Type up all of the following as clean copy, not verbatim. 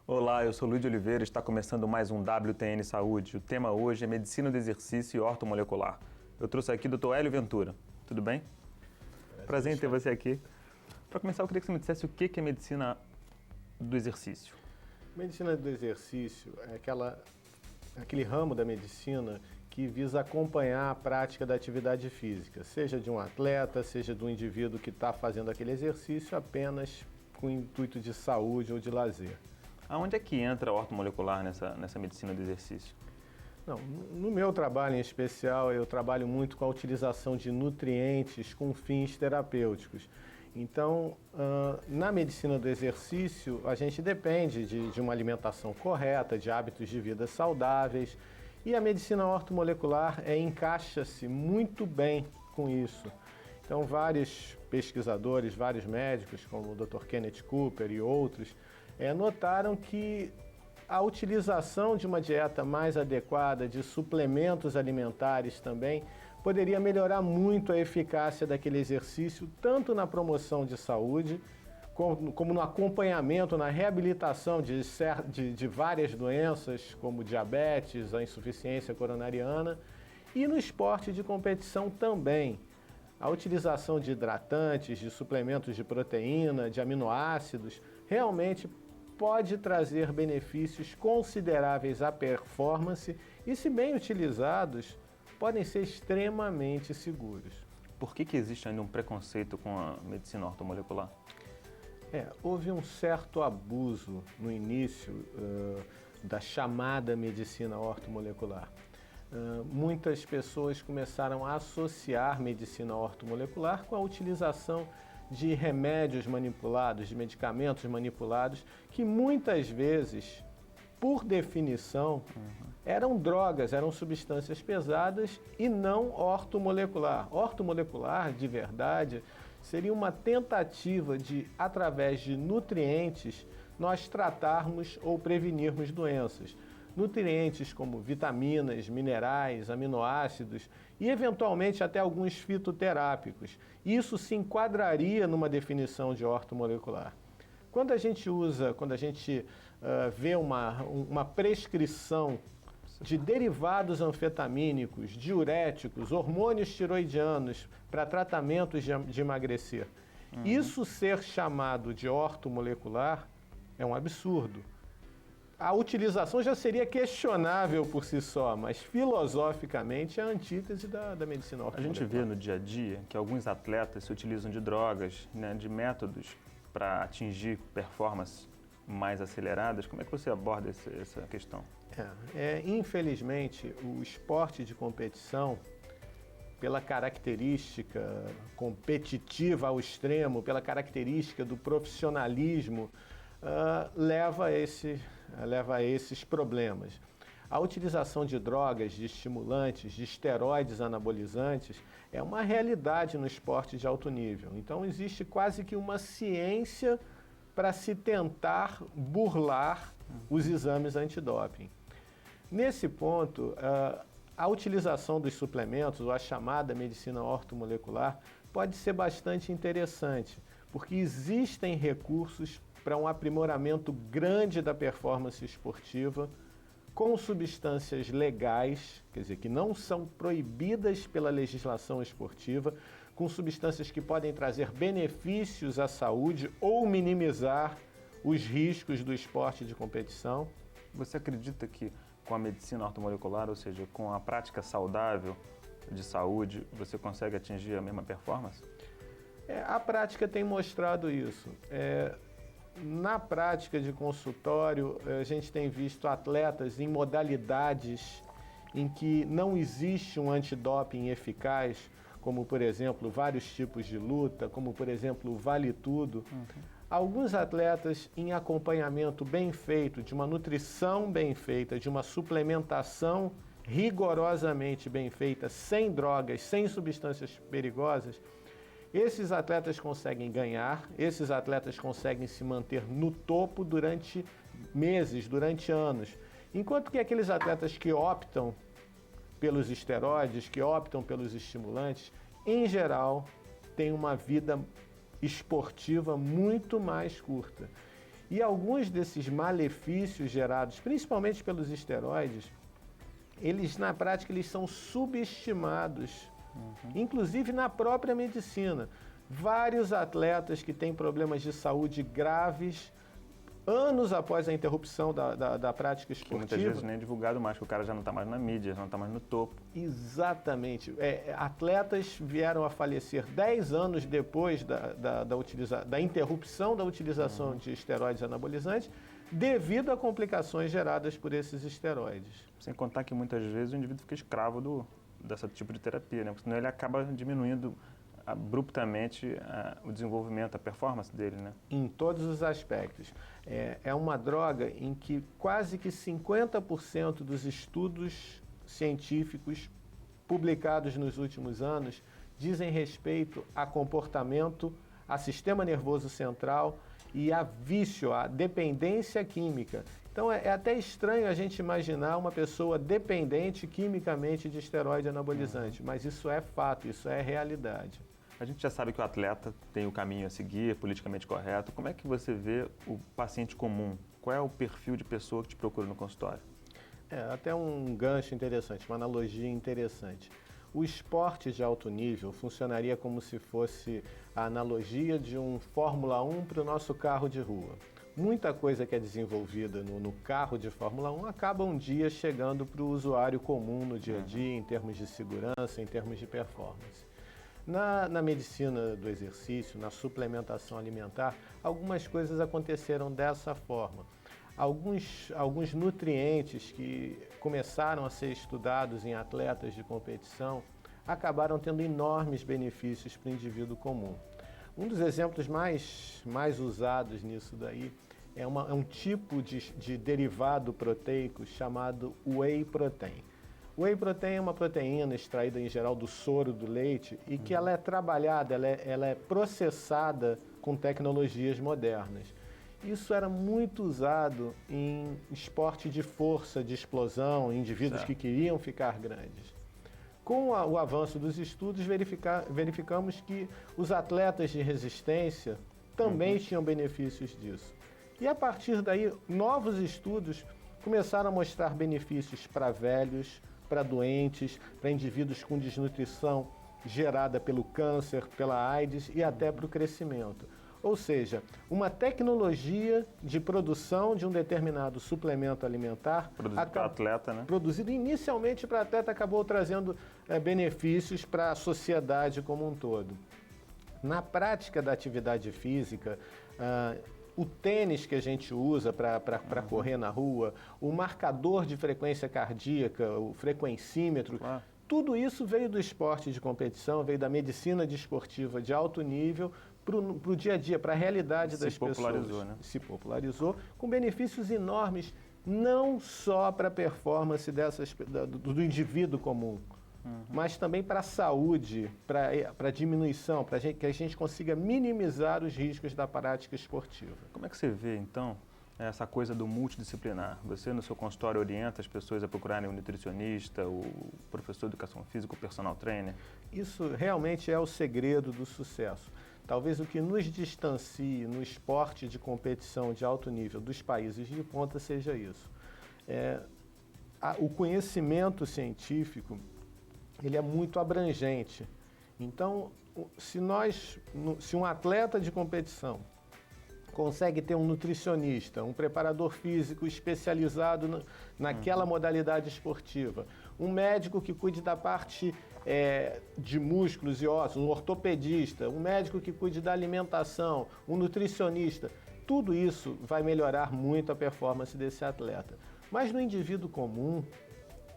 Olá, eu sou Luiz de Oliveira e está começando mais um WTN Saúde. O tema hoje é Medicina do Exercício e Ortomolecular. Eu trouxe aqui o Dr. Hélio Ventura. Tudo bem? Prazer em ter você aqui. Para começar, eu queria que você me dissesse o que é Medicina do Exercício. Medicina do exercício é aquele ramo da medicina que visa acompanhar a prática da atividade física, seja de um atleta, seja de um indivíduo que está fazendo aquele exercício apenas com o intuito de saúde ou de lazer. Aonde é que entra a ortomolecular nessa medicina do exercício? Não, no meu trabalho em especial, eu trabalho muito com a utilização de nutrientes com fins terapêuticos. Então, na medicina do exercício, a gente depende de uma alimentação correta, de hábitos de vida saudáveis, e a medicina ortomolecular encaixa-se muito bem com isso. Então, vários pesquisadores, vários médicos, como o Dr. Kenneth Cooper e outros, notaram que a utilização de uma dieta mais adequada, de suplementos alimentares também, poderia melhorar muito a eficácia daquele exercício, tanto na promoção de saúde, como no acompanhamento, na reabilitação de várias doenças, como diabetes, a insuficiência coronariana, e no esporte de competição também. A utilização de hidratantes, de suplementos de proteína, de aminoácidos, realmente pode trazer benefícios consideráveis à performance e, se bem utilizados, podem ser extremamente seguros. Por que existe ainda um preconceito com a medicina ortomolecular? Houve um certo abuso no início da chamada medicina ortomolecular. Muitas pessoas começaram a associar medicina ortomolecular com a utilização de remédios manipulados, de medicamentos manipulados, que muitas vezes, por definição, eram drogas, eram substâncias pesadas e não ortomolecular. Ortomolecular, de verdade, seria uma tentativa de, através de nutrientes, nós tratarmos ou prevenirmos doenças. Nutrientes como vitaminas, minerais, aminoácidos e, eventualmente, até alguns fitoterápicos. Isso se enquadraria numa definição de ortomolecular. Quando a gente vê uma prescrição de derivados anfetamínicos, diuréticos, hormônios tiroidianos para tratamentos de emagrecer, isso ser chamado de ortomolecular é um absurdo. A utilização já seria questionável por si só, mas filosoficamente é a antítese da medicina ortomolecular. A gente vê no dia a dia que alguns atletas se utilizam de drogas, de métodos para atingir performances mais aceleradas. Como é que você aborda essa questão? Infelizmente, o esporte de competição, pela característica competitiva ao extremo, pela característica do profissionalismo, leva a esses problemas. A utilização de drogas, de estimulantes, de esteroides anabolizantes é uma realidade no esporte de alto nível. Então existe quase que uma ciência para se tentar burlar os exames antidoping. Nesse ponto, a utilização dos suplementos, ou a chamada medicina ortomolecular, pode ser bastante interessante, porque existem recursos para um aprimoramento grande da performance esportiva, com substâncias legais, quer dizer, que não são proibidas pela legislação esportiva, com substâncias que podem trazer benefícios à saúde ou minimizar os riscos do esporte de competição. Você acredita que com a medicina ortomolecular, ou seja, com a prática saudável de saúde, você consegue atingir a mesma performance? A prática tem mostrado isso. Na prática de consultório, a gente tem visto atletas em modalidades em que não existe um antidoping eficaz, como, por exemplo, vários tipos de luta, como, por exemplo, o Vale Tudo. Alguns atletas em acompanhamento bem feito, de uma nutrição bem feita, de uma suplementação rigorosamente bem feita, sem drogas, sem substâncias perigosas, esses atletas conseguem ganhar, esses atletas conseguem se manter no topo durante meses, durante anos. Enquanto que aqueles atletas que optam pelos esteroides, que optam pelos estimulantes, em geral, têm uma vida esportiva muito mais curta. E alguns desses malefícios gerados, principalmente pelos esteroides, eles na prática eles são subestimados, inclusive na própria medicina. Vários atletas que têm problemas de saúde graves, anos após a interrupção da prática esportiva. Que muitas vezes nem é divulgado mais, que o cara já não está mais na mídia, não está mais no topo. Exatamente. Atletas vieram a falecer 10 anos depois da interrupção da utilização de esteroides anabolizantes, devido a complicações geradas por esses esteroides. Sem contar que muitas vezes o indivíduo fica escravo desse tipo de terapia, né? Porque senão ele acaba diminuindo abruptamente o desenvolvimento, a performance dele, né? Em todos os aspectos. É uma droga em que quase que 50% dos estudos científicos publicados nos últimos anos dizem respeito a comportamento, a sistema nervoso central e a vício, a dependência química. Então é até estranho a gente imaginar uma pessoa dependente quimicamente de esteroide anabolizante, mas isso é fato, isso é realidade. A gente já sabe que o atleta tem o caminho a seguir, politicamente correto. Como é que você vê o paciente comum? Qual é o perfil de pessoa que te procura no consultório? Até um gancho interessante, uma analogia interessante. O esporte de alto nível funcionaria como se fosse a analogia de um Fórmula 1 para o nosso carro de rua. Muita coisa que é desenvolvida no carro de Fórmula 1 acaba um dia chegando para o usuário comum no dia a dia, em termos de segurança, em termos de performance. Na medicina do exercício, na suplementação alimentar, algumas coisas aconteceram dessa forma. Alguns nutrientes que começaram a ser estudados em atletas de competição acabaram tendo enormes benefícios para o indivíduo comum. Um dos exemplos mais usados nisso daí é um tipo de derivado proteico chamado whey protein. O whey protein é uma proteína extraída em geral do soro do leite e que ela é trabalhada, ela é processada com tecnologias modernas. Isso era muito usado em esporte de força, de explosão, em indivíduos que queriam ficar grandes. Com o avanço dos estudos, verificamos que os atletas de resistência também tinham benefícios disso. E a partir daí, novos estudos começaram a mostrar benefícios para velhos, para doentes, para indivíduos com desnutrição gerada pelo câncer, pela AIDS e até para o crescimento. Ou seja, uma tecnologia de produção de um determinado suplemento alimentar produzido para atleta, né? Produzido inicialmente para atleta, acabou trazendo benefícios para a sociedade como um todo. Na prática da atividade física, o tênis que a gente usa para correr na rua, o marcador de frequência cardíaca, o frequencímetro, tudo isso veio do esporte de competição, veio da medicina desportiva de alto nível para o dia a dia, para a realidade das pessoas. Né? Se popularizou, com benefícios enormes, não só para a performance do indivíduo comum, mas também para a saúde, para a diminuição, para que a gente consiga minimizar os riscos da prática esportiva. Como é que você vê, então, essa coisa do multidisciplinar? Você, no seu consultório, orienta as pessoas a procurarem um nutricionista, o professor de educação física, o personal trainer? Isso realmente é o segredo do sucesso. Talvez o que nos distancie no esporte de competição de alto nível dos países de ponta seja isso. O conhecimento científico ele é muito abrangente. Então, se um atleta de competição consegue ter um nutricionista, um preparador físico especializado naquela modalidade esportiva, um médico que cuide da parte de músculos e ossos, um ortopedista, um médico que cuide da alimentação, um nutricionista, tudo isso vai melhorar muito a performance desse atleta. Mas no indivíduo comum,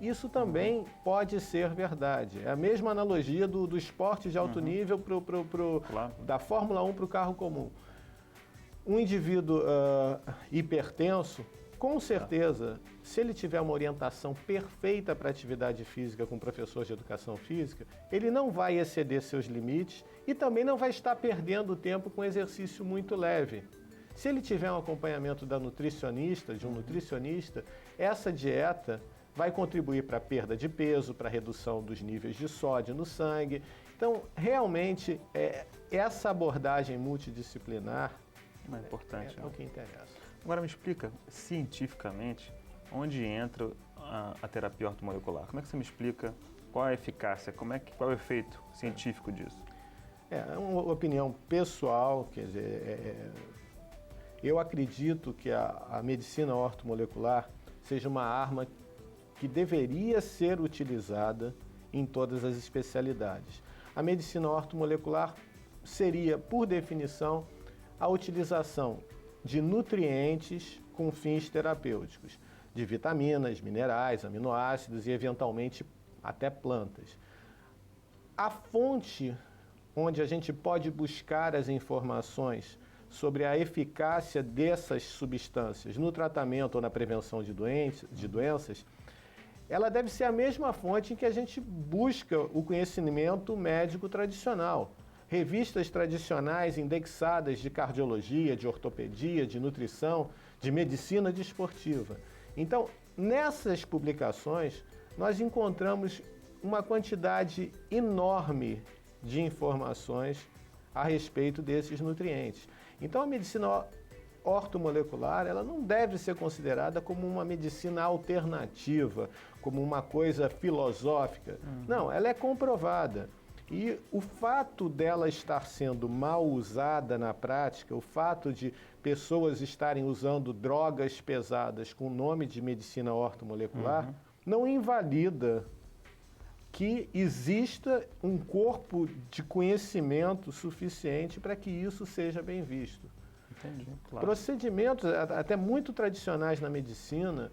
isso também pode ser verdade. É a mesma analogia do esporte de alto nível da Fórmula 1 para o carro comum. Um indivíduo hipertenso, com certeza, se ele tiver uma orientação perfeita para a atividade física com o professor de educação física, ele não vai exceder seus limites e também não vai estar perdendo tempo com exercício muito leve. Se ele tiver um acompanhamento de um nutricionista, essa dieta vai contribuir para a perda de peso, para a redução dos níveis de sódio no sangue. Então, realmente, essa abordagem multidisciplinar É importante. É o que interessa. Agora me explica, cientificamente, onde entra a terapia ortomolecular? Como é que você me explica qual a eficácia, qual é o efeito científico disso? É uma opinião pessoal, quer dizer, eu acredito que a medicina ortomolecular seja uma arma que deveria ser utilizada em todas as especialidades. A medicina ortomolecular seria, por definição, a utilização de nutrientes com fins terapêuticos, de vitaminas, minerais, aminoácidos e, eventualmente, até plantas. A fonte onde a gente pode buscar as informações sobre a eficácia dessas substâncias no tratamento ou na prevenção de doenças, ela deve ser a mesma fonte em que a gente busca o conhecimento médico tradicional. Revistas tradicionais indexadas de cardiologia, de ortopedia, de nutrição, de medicina desportiva. Então, nessas publicações, nós encontramos uma quantidade enorme de informações a respeito desses nutrientes. Então, a medicina ortomolecular, ela não deve ser considerada como uma medicina alternativa, como uma coisa filosófica. Não, ela é comprovada. E o fato dela estar sendo mal usada na prática, o fato de pessoas estarem usando drogas pesadas com o nome de medicina ortomolecular, não invalida que exista um corpo de conhecimento suficiente para que isso seja bem visto. Entendi, claro. Procedimentos até muito tradicionais na medicina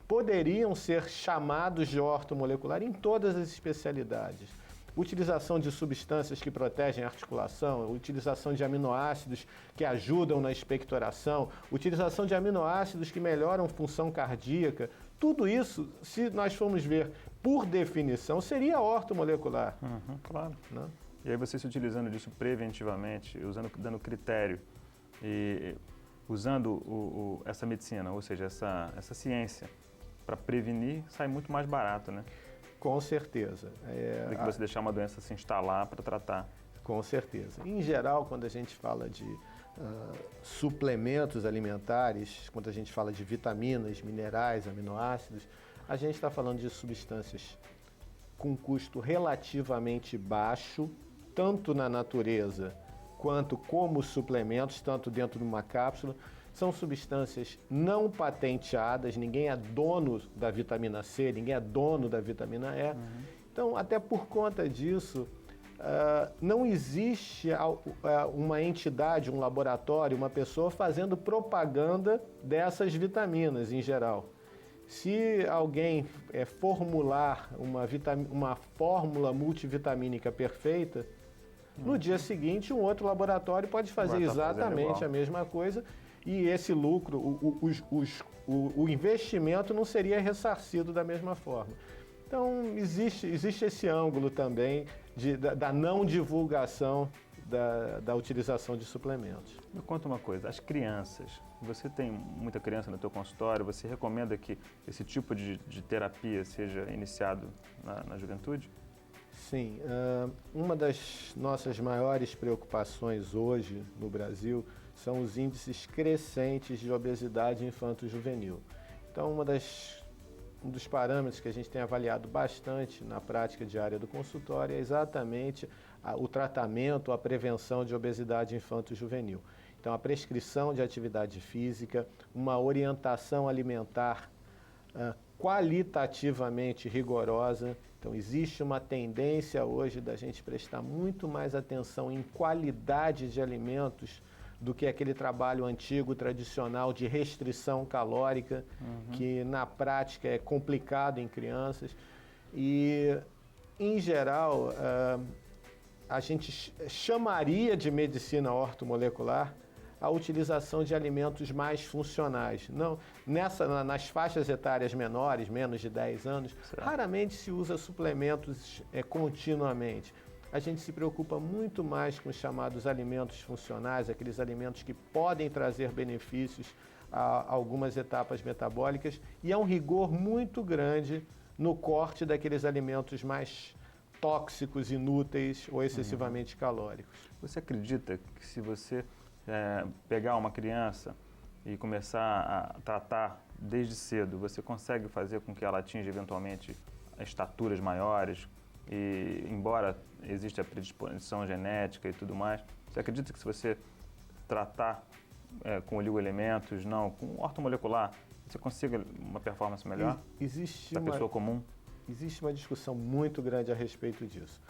poderiam ser chamados de ortomolecular em todas as especialidades. Utilização de substâncias que protegem a articulação, utilização de aminoácidos que ajudam na expectoração, utilização de aminoácidos que melhoram função cardíaca. Tudo isso, se nós formos ver por definição, seria ortomolecular. Claro. Né? E aí você se utilizando disso preventivamente, dando critério e usando essa medicina, ou seja, essa ciência para prevenir, sai muito mais barato, né? Com certeza. Do que você deixar uma doença se instalar para tratar. Com certeza. Em geral, quando a gente fala de suplementos alimentares, quando a gente fala de vitaminas, minerais, aminoácidos, a gente está falando de substâncias com custo relativamente baixo, tanto na natureza quanto como suplementos, tanto dentro de uma cápsula. São substâncias não patenteadas, ninguém é dono da vitamina C, ninguém é dono da vitamina E. Então, até por conta disso, não existe uma entidade, um laboratório, uma pessoa fazendo propaganda dessas vitaminas em geral. Se alguém formular uma fórmula multivitamínica perfeita, no dia seguinte um outro laboratório pode fazer exatamente a mesma coisa e esse lucro, o investimento não seria ressarcido da mesma forma. Então, existe esse ângulo também da não divulgação da utilização de suplementos. Me conta uma coisa, as crianças, você tem muita criança no teu consultório, você recomenda que esse tipo de terapia seja iniciado na juventude? Sim, uma das nossas maiores preocupações hoje no Brasil são os índices crescentes de obesidade infanto-juvenil. Então, um dos parâmetros que a gente tem avaliado bastante na prática diária do consultório é exatamente o tratamento, a prevenção de obesidade infanto-juvenil. Então, a prescrição de atividade física, uma orientação alimentar qualitativamente rigorosa. Então, existe uma tendência hoje da gente prestar muito mais atenção em qualidade de alimentos do que aquele trabalho antigo, tradicional de restrição calórica, que na prática é complicado em crianças. E, em geral, a gente chamaria de medicina ortomolecular a utilização de alimentos mais funcionais. Não, nas faixas etárias menores, menos de 10 anos, raramente se usa suplementos continuamente. A gente se preocupa muito mais com os chamados alimentos funcionais, aqueles alimentos que podem trazer benefícios a algumas etapas metabólicas, e há um rigor muito grande no corte daqueles alimentos mais tóxicos, inúteis ou excessivamente calóricos. Você acredita que se você pegar uma criança e começar a tratar desde cedo, você consegue fazer com que ela atinja eventualmente estaturas maiores e, embora exista a predisposição genética e tudo mais, você acredita que se você tratar com oligoelementos, não, com ortomolecular, você consiga uma performance melhor da pessoa comum? Existe uma discussão muito grande a respeito disso.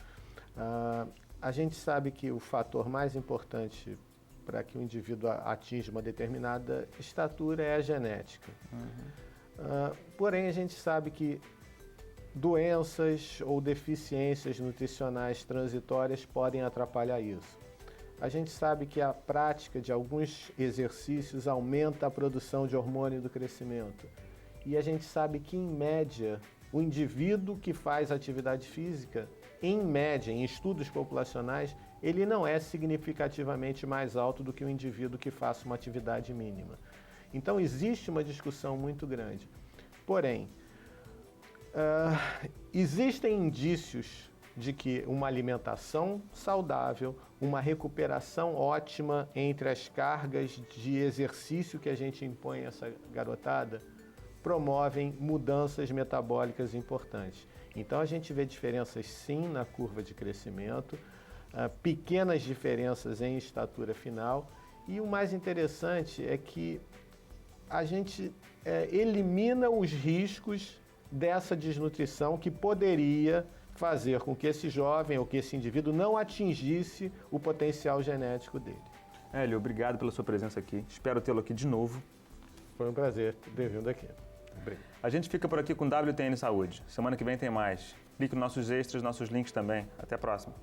A gente sabe que o fator mais importante para que o indivíduo atinja uma determinada estatura é a genética. Porém, a gente sabe que doenças ou deficiências nutricionais transitórias podem atrapalhar isso. A gente sabe que a prática de alguns exercícios aumenta a produção de hormônio do crescimento. E a gente sabe que, em média, o indivíduo que faz atividade física, em média, em estudos populacionais, ele não é significativamente mais alto do que o indivíduo que faça uma atividade mínima. Então, existe uma discussão muito grande. Porém, existem indícios de que uma alimentação saudável, uma recuperação ótima entre as cargas de exercício que a gente impõe a essa garotada, promovem mudanças metabólicas importantes. Então, a gente vê diferenças, sim, na curva de crescimento, pequenas diferenças em estatura final, e o mais interessante é que a gente elimina os riscos dessa desnutrição que poderia fazer com que esse jovem ou que esse indivíduo não atingisse o potencial genético dele. Hélio, obrigado pela sua presença aqui. Espero tê-lo aqui de novo. Foi um prazer ter vindo aqui. A gente fica por aqui com WTN Saúde. Semana que vem tem mais. Clique nos nossos extras, nossos links também. Até a próxima.